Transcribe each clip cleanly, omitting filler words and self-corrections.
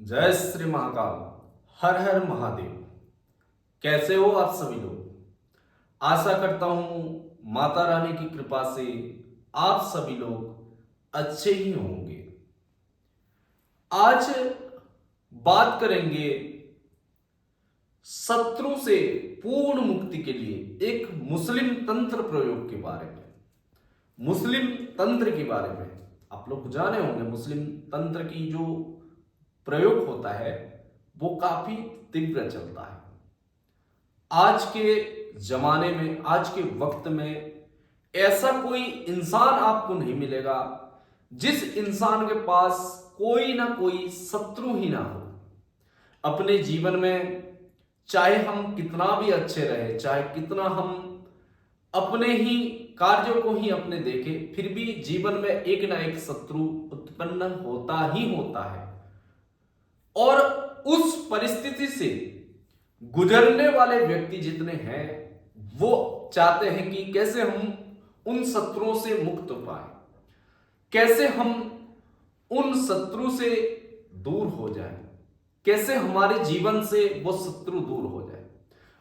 जय श्री महाकाल। हर हर महादेव। कैसे हो आप सभी लोग। आशा करता हूं माता रानी की कृपा से आप सभी लोग अच्छे ही होंगे। आज बात करेंगे शत्रु से पूर्ण मुक्ति के लिए एक मुस्लिम तंत्र प्रयोग के बारे में। मुस्लिम तंत्र के बारे में आप लोग जाने होंगे। मुस्लिम तंत्र की जो प्रयोग होता है वो काफी तीव्र चलता है। आज के जमाने में, आज के वक्त में ऐसा कोई इंसान आपको नहीं मिलेगा जिस इंसान के पास कोई ना कोई शत्रु ही ना हो। अपने जीवन में चाहे हम कितना भी अच्छे रहे, चाहे कितना हम अपने ही कार्यों को ही अपने देखें, फिर भी जीवन में एक ना एक शत्रु उत्पन्न होता ही होता है। और उस परिस्थिति से गुजरने वाले व्यक्ति जितने हैं वो चाहते हैं कि कैसे हम उन शत्रुओं से मुक्त पाए, कैसे हम उन शत्रु से दूर हो जाए, कैसे हमारे जीवन से वो शत्रु दूर हो जाए।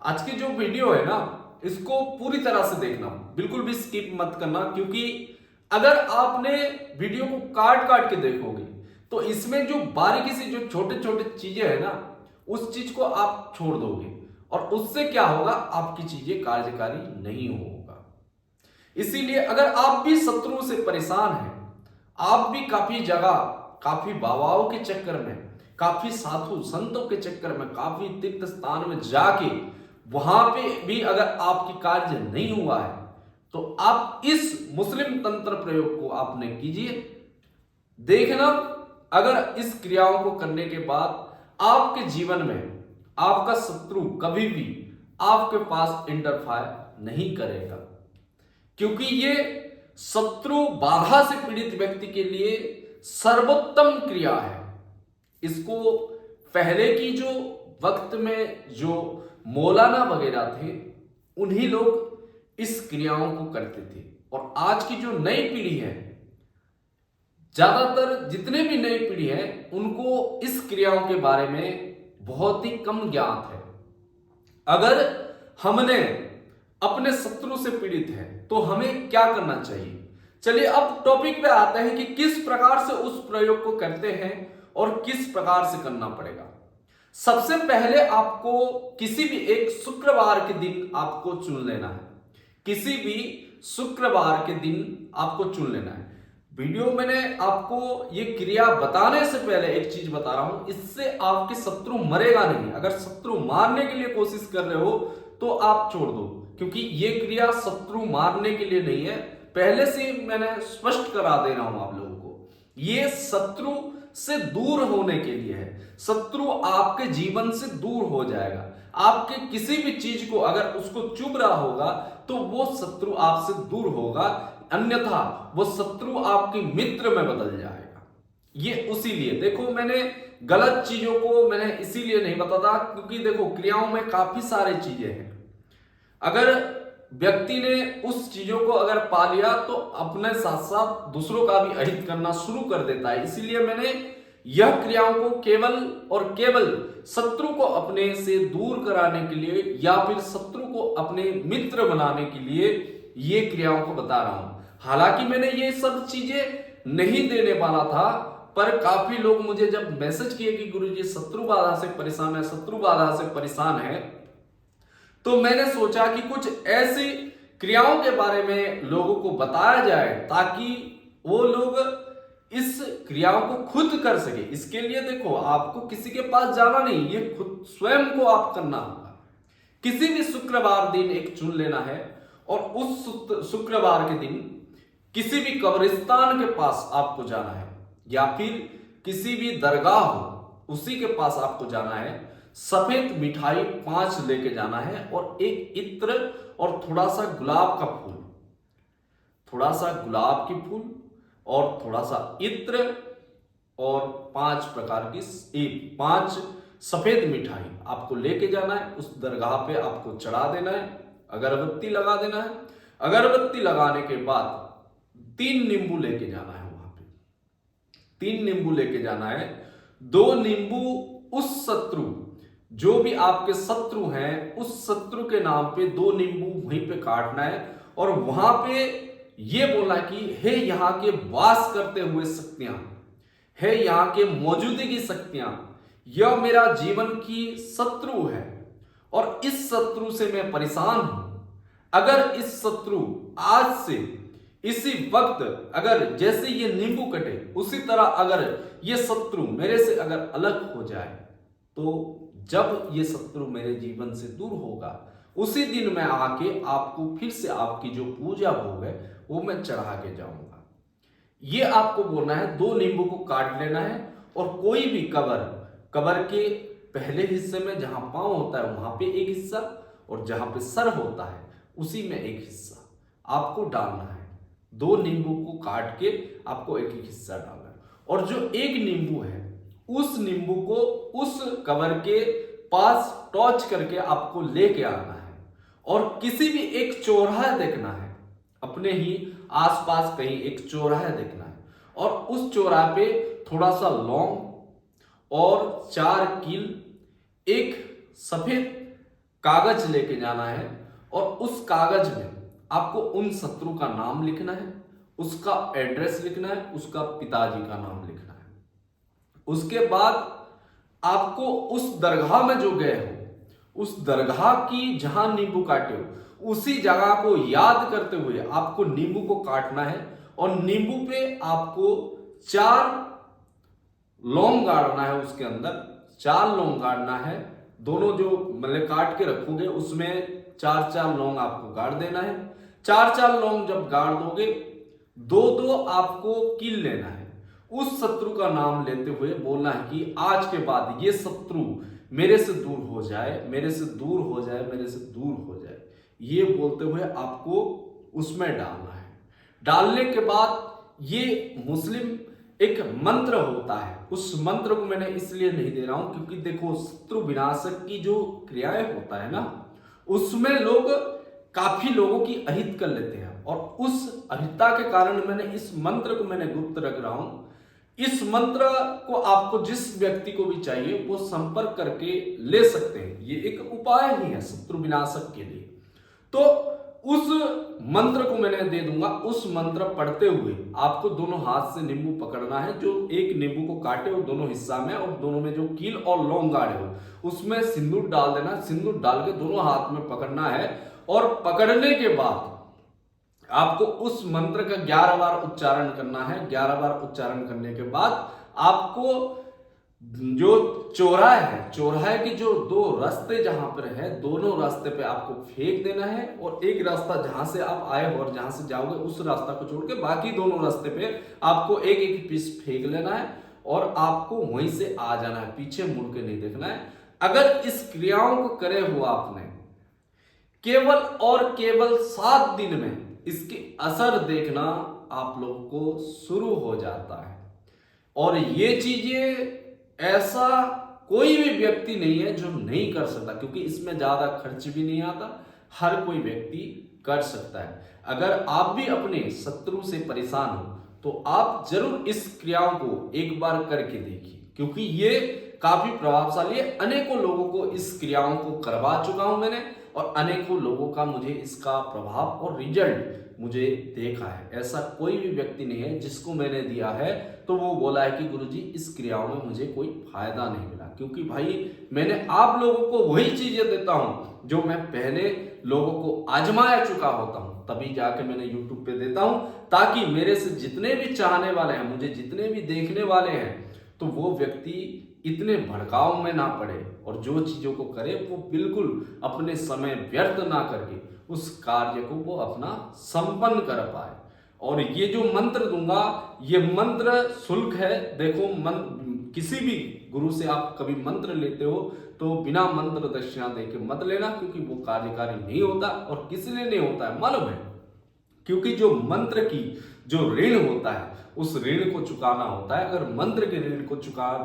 आज की जो वीडियो है ना, इसको पूरी तरह से देखना, बिल्कुल भी स्किप मत करना, क्योंकि अगर आपने वीडियो को काट काट के देखोगे तो इसमें जो बारीकी से जो छोटे छोटे चीजें है ना, उस चीज को आप छोड़ दोगे और उससे क्या होगा, आपकी चीजें कार्यकारी नहीं होगा। इसीलिए अगर आप भी शत्रुओं से परेशान हैं, आप भी काफी जगह, काफी बाबाओं के चक्कर में, काफी साधु संतों के चक्कर में, काफी तीर्थ स्थान में जाके वहां पे भी अगर आपकी कार्य नहीं हुआ है तो आप इस मुस्लिम तंत्र प्रयोग को आपने कीजिए। देखना, अगर इस क्रियाओं को करने के बाद आपके जीवन में आपका शत्रु कभी भी आपके पास इंटरफायर नहीं करेगा, क्योंकि ये शत्रु बाधा से पीड़ित व्यक्ति के लिए सर्वोत्तम क्रिया है। इसको पहले की जो वक्त में जो मौलाना वगैरह थे उन्हीं लोग इस क्रियाओं को करते थे, और आज की जो नई पीढ़ी है, ज्यादातर जितने भी नई पीढ़ी है, उनको इस क्रियाओं के बारे में बहुत ही कम ज्ञात है। अगर हमने अपने शत्रु से पीड़ित है तो हमें क्या करना चाहिए। चलिए अब टॉपिक पे आते हैं कि किस प्रकार से उस प्रयोग को करते हैं और किस प्रकार से करना पड़ेगा। सबसे पहले आपको किसी भी एक शुक्रवार के दिन आपको चुन लेना है। किसी भी शुक्रवार के दिन आपको चुन लेना है। वीडियो मैंने आपको ये क्रिया बताने से पहले एक चीज बता रहा हूं, इससे आपके शत्रु मरेगा नहीं। अगर शत्रु मारने के लिए कोशिश कर रहे हो तो आप छोड़ दो, क्योंकि ये क्रिया शत्रु मारने के लिए नहीं है। पहले से मैंने स्पष्ट करा दे रहा हूं आप लोगों को, ये शत्रु से दूर होने के लिए है। शत्रु आपके जीवन से दूर हो जाएगा। आपके किसी भी चीज को अगर उसको चुभ रहा होगा तो वो शत्रु आपसे दूर होगा, अन्यथा वो शत्रु आपके मित्र में बदल जाएगा। ये उसीलिए देखो, मैंने गलत चीजों को मैंने इसीलिए नहीं बताता, क्योंकि देखो क्रियाओं में काफी सारी चीजें हैं। अगर व्यक्ति ने उस चीजों को अगर पा लिया तो अपने साथ साथ दूसरों का भी अहित करना शुरू कर देता है। इसीलिए मैंने यह क्रियाओं को केवल और केवल शत्रु को अपने से दूर कराने के लिए या फिर शत्रु को अपने मित्र बनाने के लिए ये क्रियाओं को बता रहा हूं। हालांकि मैंने ये सब चीजें नहीं देने वाला था, पर काफी लोग मुझे जब मैसेज किए कि गुरुजी शत्रु बाधा से परेशान है, शत्रु बाधा से परेशान है, तो मैंने सोचा कि कुछ ऐसी क्रियाओं के बारे में लोगों को बताया जाए ताकि वो लोग इस क्रियाओं को खुद कर सके। इसके लिए देखो, आपको किसी के पास जाना नहीं, ये खुद स्वयं को आप करना होगा। किसी भी शुक्रवार दिन एक चुन लेना है और उस शुक्रवार के दिन किसी भी कब्रिस्तान के पास आपको जाना है या फिर किसी भी दरगाह हो उसी के पास आपको जाना है। सफेद मिठाई 5 लेके जाना है और एक इत्र और थोड़ा सा गुलाब का फूल, थोड़ा सा गुलाब की फूल और थोड़ा सा इत्र और 5 प्रकार की 5 सफेद मिठाई आपको लेके जाना है। उस दरगाह पे आपको चढ़ा देना है, अगरबत्ती लगा देना है। अगरबत्ती लगाने के बाद 3 नींबू लेके जाना है। वहां पे 3 नींबू लेके जाना है। 2 नींबू उस शत्रु, जो भी आपके शत्रु हैं, उस शत्रु के नाम पे 2 नींबू वहीं पे काटना है और वहां पे ये बोलना कि हे यहाँ के वास करते हुए शक्तियां, है यहाँ के मौजूदगी शक्तियां, यह मेरा जीवन की शत्रु है और इस शत्रु से मैं परेशान हूं। अगर इस शत्रु आज से इसी वक्त, अगर जैसे ये नींबू कटे उसी तरह अगर ये शत्रु मेरे से अगर अलग हो जाए, तो जब ये शत्रु मेरे जीवन से दूर होगा उसी दिन मैं आके आपको फिर से आपकी जो पूजा भोग है वो मैं चढ़ा के जाऊंगा। ये आपको बोलना है। 2 नींबू को काट लेना है और कोई भी कबर के पहले हिस्से में जहां पांव होता है वहां पे एक हिस्सा और जहां पे सर होता है उसी में एक हिस्सा आपको डालना है। 2 नींबू को काट के आपको एक एक हिस्सा डालना है और जो एक नींबू है उस नींबू को उस कबर के पास टॉर्च करके आपको लेके आना है और किसी भी एक चौराहा देखना है, अपने ही आसपास कहीं एक चौराहा देखना है और उस चौराहे पे थोड़ा सा लौंग और 4 कील, एक सफेद कागज लेके जाना है और उस कागज में आपको उन शत्रु का नाम लिखना है, उसका एड्रेस लिखना है, उसका पिताजी का नाम लिखना है। उसके बाद आपको उस दरगाह में जो गए हो, उस दरगाह की जहां नींबू काटे हो उसी जगह को याद करते हुए आपको नींबू को काटना है और नींबू पे आपको 4 लौंग गाड़ना है। उसके अंदर 4 लौंग गाड़ना है। दोनों जो मतलब काट के रखोगे उसमें 4 लौंग आपको गाड़ देना है। 4 लौंग जब गाड़ दोगे 2 आपको कील लेना है। उस शत्रु का नाम लेते हुए बोलना है कि आज के बाद ये शत्रु मेरे से दूर हो जाए, मेरे से दूर हो जाए, मेरे से दूर हो जाए, ये बोलते हुए आपको उसमें डालना है। डालने के बाद ये मुस्लिम एक मंत्र होता है, उस मंत्र को मैंने इसलिए नहीं दे रहा हूं क्योंकि देखो शत्रु विनाशक की जो क्रियाएं होता है ना, उसमें लोग काफी लोगों की अहित कर लेते हैं और उस अहितता के कारण मैंने इस मंत्र को मैंने गुप्त रख रहा हूं। इस मंत्र को आपको जिस व्यक्ति को भी चाहिए वो संपर्क करके ले सकते हैं। ये एक उपाय ही है शत्रु विनाशक के लिए। तो उस मंत्र को मैंने दे दूंगा। उस मंत्र पढ़ते हुए आपको दोनों हाथ से नींबू पकड़ना है। जो एक नींबू को काटे हो दोनों हिस्सा में और दोनों में जो कील और लौंग गाड़े हो उसमें सिंदूर डाल देना। सिंदूर डाल के दोनों हाथ में पकड़ना है और पकड़ने के बाद आपको उस मंत्र का 11 बार उच्चारण करना है। 11 बार उच्चारण करने के बाद आपको जो चौराहा है, चौराहे की जो 2 रास्ते जहां पर है दोनों रास्ते पे आपको फेंक देना है और एक रास्ता जहां से आप आए हो और जहां से जाओगे उस रास्ता को छोड़ के बाकी दोनों रास्ते पे आपको एक एक पीस फेंक लेना है और आपको वहीं से आ जाना है, पीछे मुड़ के नहीं देखना है। अगर इस क्रियाओं को करे हुआ आपने केवल और केवल 7 दिन में इसके असर देखना आप लोगों को शुरू हो जाता है। और ये चीजें ऐसा कोई भी व्यक्ति नहीं है जो नहीं कर सकता क्योंकि इसमें ज्यादा खर्च भी नहीं आता, हर कोई व्यक्ति कर सकता है। अगर आप भी अपने शत्रु से परेशान हो तो आप जरूर इस क्रियाओं को एक बार करके देखिए क्योंकि ये काफी प्रभावशाली है। अनेकों लोगों को इस क्रियाओं को करवा चुका हूं मैंने और अनेकों लोगों का मुझे इसका प्रभाव और रिजल्ट मुझे देखा है। ऐसा कोई भी व्यक्ति नहीं है जिसको मैंने दिया है तो वो बोला है कि गुरुजी इस क्रियाओं में मुझे कोई फायदा नहीं मिला, क्योंकि भाई मैंने आप लोगों को वही चीजें देता हूं जो मैं पहले लोगों को आजमाया चुका होता हूं, तभी जाके मैंने यूट्यूब पे देता हूं ताकि मेरे से जितने भी चाहने वाले हैं, मुझे जितने भी देखने वाले हैं, तो वो व्यक्ति इतने भड़काव में ना पड़े और जो चीजों को करे वो बिल्कुल अपने समय व्यर्थ ना करके उस कार्य को वो अपना संपन्न कर पाए। और ये जो मंत्र दूंगा ये मंत्र शुल्क है। देखो किसी भी गुरु से आप कभी मंत्र लेते हो तो बिना मंत्र दक्षिणा देके मत लेना क्योंकि वो कार्यकारी नहीं होता। और किस लिए नहीं होता है मालूम है? क्योंकि जो मंत्र की जो ऋण होता है उस ऋण को चुकाना होता है। अगर मंत्र के ऋण को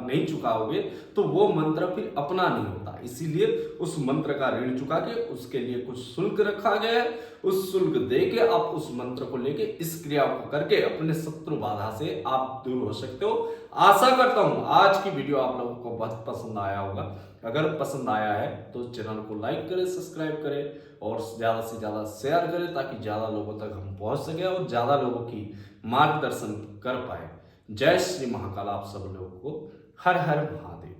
नहीं चुकाओगे तो वो मंत्र फिर अपना नहीं होता। इसीलिए उस मंत्र का ऋण चुका के उसके लिए कुछ शुल्क रखा गया है। उस शुल्क दे के आप उस मंत्र को लेके इस क्रिया को करके अपने शत्रु बाधा से आप दूर हो सकते हो। आशा करता हूं आज की वीडियो आप लोगों को बहुत पसंद आया होगा। अगर पसंद आया है तो चैनल को लाइक करें, सब्सक्राइब करें और ज्यादा से ज्यादा शेयर करें ताकि ज्यादा लोगों तक हम पहुंच सके और ज्यादा लोगों की मार्गदर्शन कर पाए। जय श्री महाकाल। आप सब लोगों को हर हर महादेव।